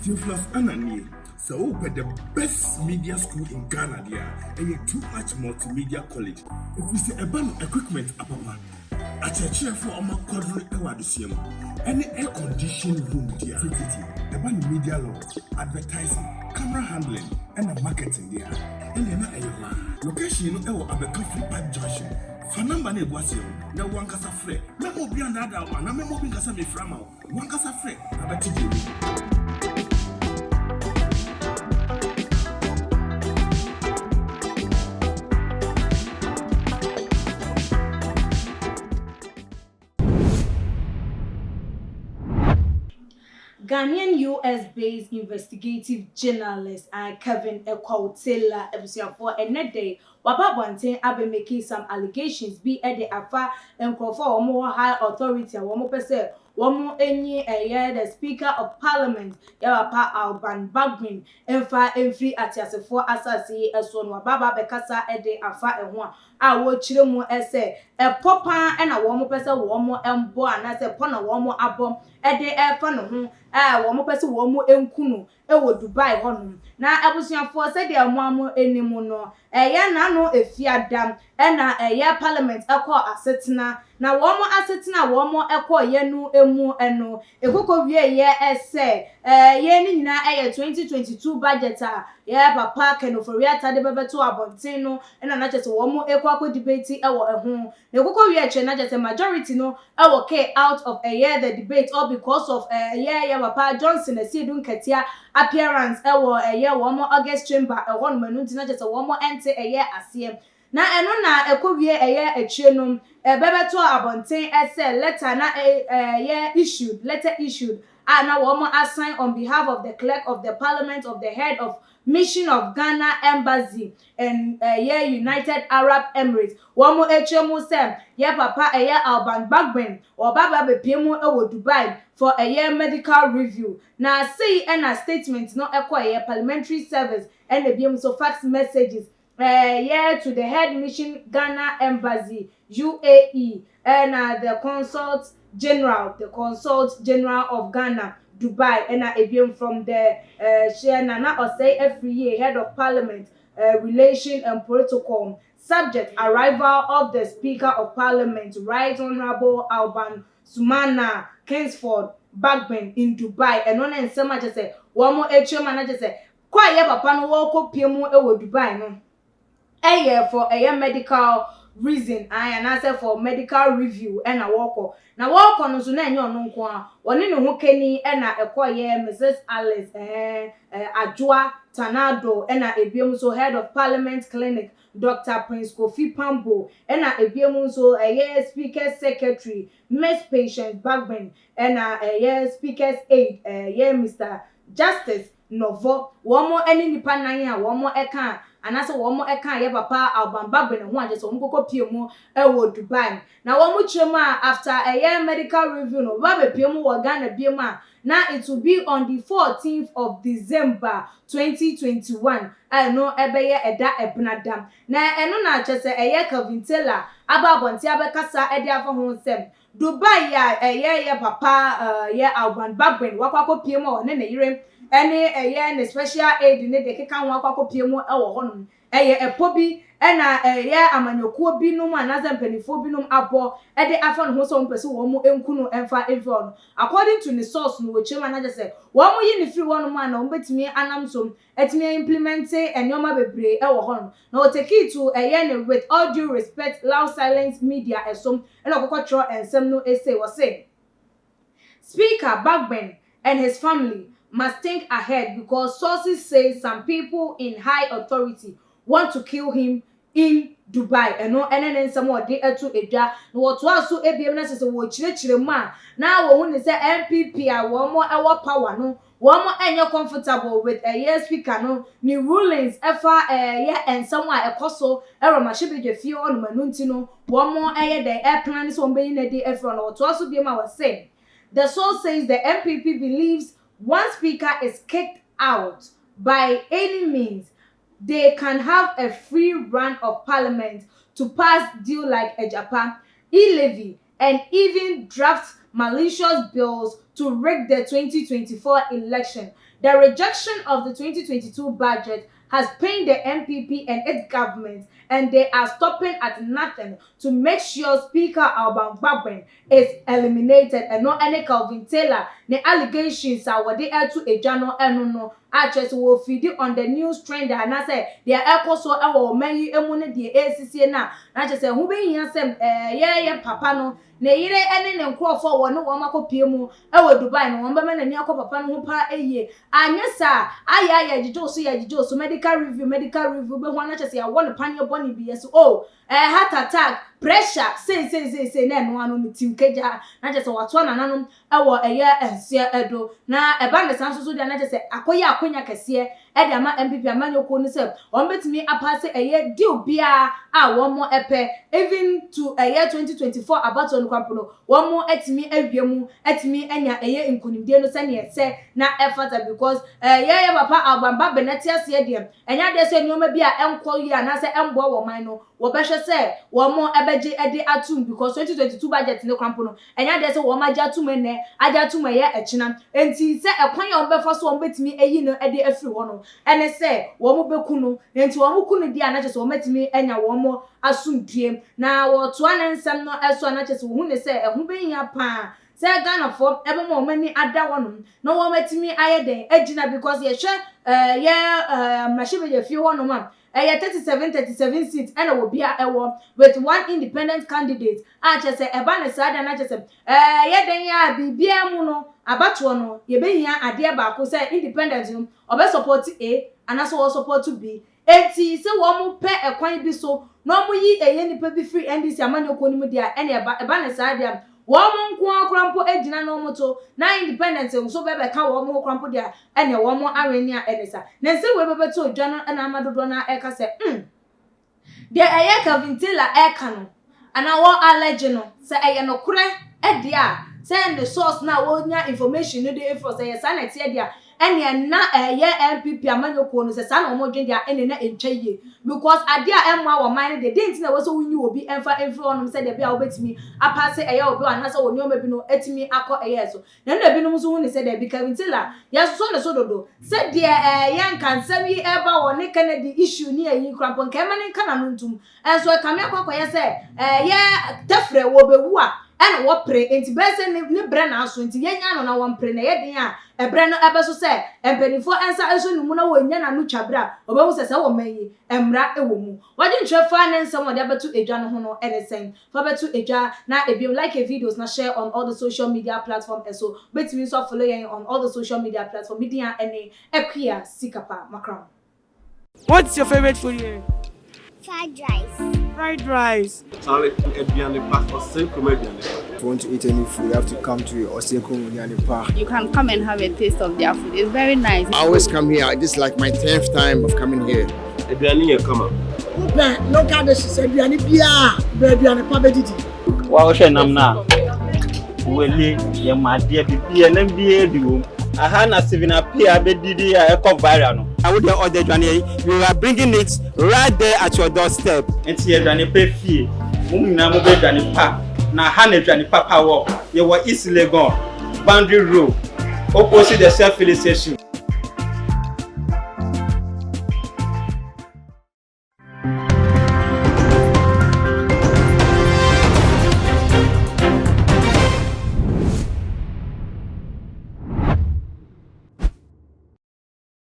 Theophilus Anani, so the best media school in Ghana there, and a too much multimedia college. If we say about equipment, apapa, a church for our quadrant awardisium, any air conditioned room there, about media law, advertising, camera handling, and marketing there. And then a location of Abeka Park Junction. Fanamba ne boise na wankasa frɛ na obi andada ma na me mo bi kasa me frama wankasa frɛ abati di Ghanaian US-based investigative journalist Kevin Ekwautela ebusuafo enede wababonten abe making some allegations be at the afa enkrofo omo high authority omo pese womo enyi the speaker of parliament yawapa Alban Bagbin emfri atiasefo asase eso no wababa bekasa ede afa eho a wo chire mu ese epopa na womo pese womo embo anase pona womo abom ede efa no ho womo pese womo enkunu ewo Dubai honum na abusuafo se de amuamu enimu no na no efiadam na parliament ekọ asetena na womo asetena womo ekọ yenu emu eno ekoko wie ye ese ye ni nyina 2022 budget papa Kenofori Atade bebeto abonten no na chese womo ekọ debate ewo eho ekoko wie che na chese majority no ewo ke out of the debate all because of papa Johnson esidun ketia appearance ewo womo August chamber ewo no manu ntina chese womo ente asiem na eno na ekowie echie no bebeto abonten ese letter na letter issued na womo assign on behalf of the clerk of the parliament of the head of mission of Ghana embassy and United Arab Emirates womo echemu sem papa Alban Bagbin or baba bepiemu ewo Dubai for medical review na say na statement no ekwa parliamentary service and the so fax messages to the head mission Ghana embassy UAE and the consul general of Ghana Dubai and from the Nana Osei every year head of parliament relation and protocol subject arrival of the speaker of parliament Right Honorable Alban Sumana Kingsford Bagbin in Dubai and on and so much as say one more manager say kwa papa no wo piemu ewo Dubai no for medical reason and answer for medical review and a walk no so na enye ono nko a woni ne ho keni na ekoye Mrs Alice Adwoa Tanado na ebiem so head of parliament clinic Dr. Prince Kofi Pambo na ebiem so speaker secretary Miss Patience Bagbin na speaker's aide Mr. Justice Novo womo eni nipa nan a womo eka anase womo eka papa Alban Bagbin ho aje so mkoko piemu ewo Dubai na womo chema after medical review no ba be piemu wo Ghana biema na it will be on the 14th of December 2021 no ebeye eda ebnadam na eno na chese Kevin Taylor ababonti abekasa ede afa ho nsem Dubai ya papa Alban Bagbin wakwako piemu o ne yire ene ne special aid ne de keka ho akwako piemu ewo honum epobi na amanyokuo binum anaza mpanifo binum abo de afa no ho so mpese wo mu enkunu emfa evon according to the source no wechema na je say wo mu yi ni free one mu na wo betimi anamsom etimi implement enyoma bebre ewo honum na o take it to with all due respect loud silence media esom na kokotro ensem no essay was say Speaker Bagbin and his family must think ahead because sources say some people in high authority want to kill him in Dubai enen some de etu edwa no woto aso ebiem na sese wo chirechire mu a na wo hu ne se MPP a wo mo ewo power no wo mo enye comfortable with speaker no ni rulings efa and someone ekoso eromashibije fie onu manunti no wo mo the plan so mbe na de efro no woto aso biem a was say the source says the MPP believes one speaker is kicked out by any means they can have a free run of parliament to pass deal like a Japan, e-levy, and even draft malicious bills to rig the 2024 election. The rejection of the 2022 budget has pained the NPP and its government, and they are stopping at nothing to make sure Speaker Alban Bagbin is eliminated and not any Calvin Taylor. The allegations are what they are to a journal and no actress will feed it on the news trend and I say they are echo so our many emune the ACC now. I just say who be here some yeah papa no na yire ene ne nkrofo wo no wo makopie mu e wo Dubai no wo bema na ni akọ papa no ho pa eye anya sa aya jijo so medical review be ho na chese ya wo ne panye boni bi yeso oh heart attack pressure say na no anu mitim keja na chese wato na nanom e wo eye ense edo na eba ne sanso so dia na chese akoya akonya kese e dia ma MPP amanyoko ni se on betimi apase eye deal bia a wo mo epe even to eye 2024 about on kwampono wo mo etimi awiemu etimi anya eye nkunimdie no se ne se na efata because ye papa agbamba benetiase e dia enya de se nyoma bia enko yi ana se embo wo man no wo behwe se wo mo ebeje ede atum because 2022 budget ne kwampono enya de se wo ma ja atum ne aja atum ye echina enti se ekwan ye wo befo so wo betimi eyi no ede afiri wo no ene se wo mo beku no enti wo mo kunu dia na chese wo metimi enya wo mo asumdie na wo to anensem no eso na chese wo hu ne se ehu behia pa se Ghana for ebe mo mani ada wonum no wo metimi ayeden agina because ye hwe machine ye fi wonum am 37 seats and will be a with one independent candidate. I just say a banner side and I just say, then ya be muno, abatuano, no, ye be here a dear back say independence or best support A and also support to B. Eti se wo mo pe ekwan bi so no mo yi eye nipa bi free NDC amanyo konimu dia ene e banner side am wo mo nko akrampo agina no mo to na independence so bebe ka wo mo krampo dia ene wo mo areni a enesa na se we bebe to dwa no na amadodo na eka se de eye Calvin Taylor eka no ana wo allergy no se eye no kure e dia se the source na wo nya information no dey for say sanity e dia ene na eye MPP amanyoko no se sa na mo dwen dia ene na entwaye because adia emwa wo man de dent na wo so wunyi obi emfa every onum se de bia obetimi apase eye obi wana se woni omabi no etimi akọ eye so na na binum so huni se de bi Calvin Taylor ya so na so dodo se de yan kansam yi eba wo ne Kennedy issue ni ayi krampon ka ema ne kana no ntum enso ka me akọ ye se ye tafre wo bewu a ene wo pre enti be se ne bre na aso enti yenya no na wo pre na ye den a ebre no ebe so se empenifo ensa eso numu na wo nya na no twabra obehu se wo manyi emra ewo mu wadi ntwe fa ne nsem wadi abetu edwa no ho no ene sen fa betu edwa na ebi like a videos na share on all the social media platforms and so betimi so follow you on all the social media platforms media ene ekwia sikapa makram. What's your favorite food here? Fried rice. Fried rice. If you want to eat any food, you have to come to Osenko Munyani Park. You can come and have a taste of their food. It's very nice. I always come here. This is like my 10th time of coming here. Local dishes, Ebiani Bia, Ebiani Pabediti. Wow, Namna. Wele, your my dear Bibi and MBA. I had a 7 appear, Bedidi, a viral. I would order Johnny. You are bringing it right there at your doorstep. And here, Johnny pay fee. Mumina Mobe Johnny Pa. Now, Hannah Johnny Papa walk. You were East Legon, Boundary Road, opposite the self-felicitation.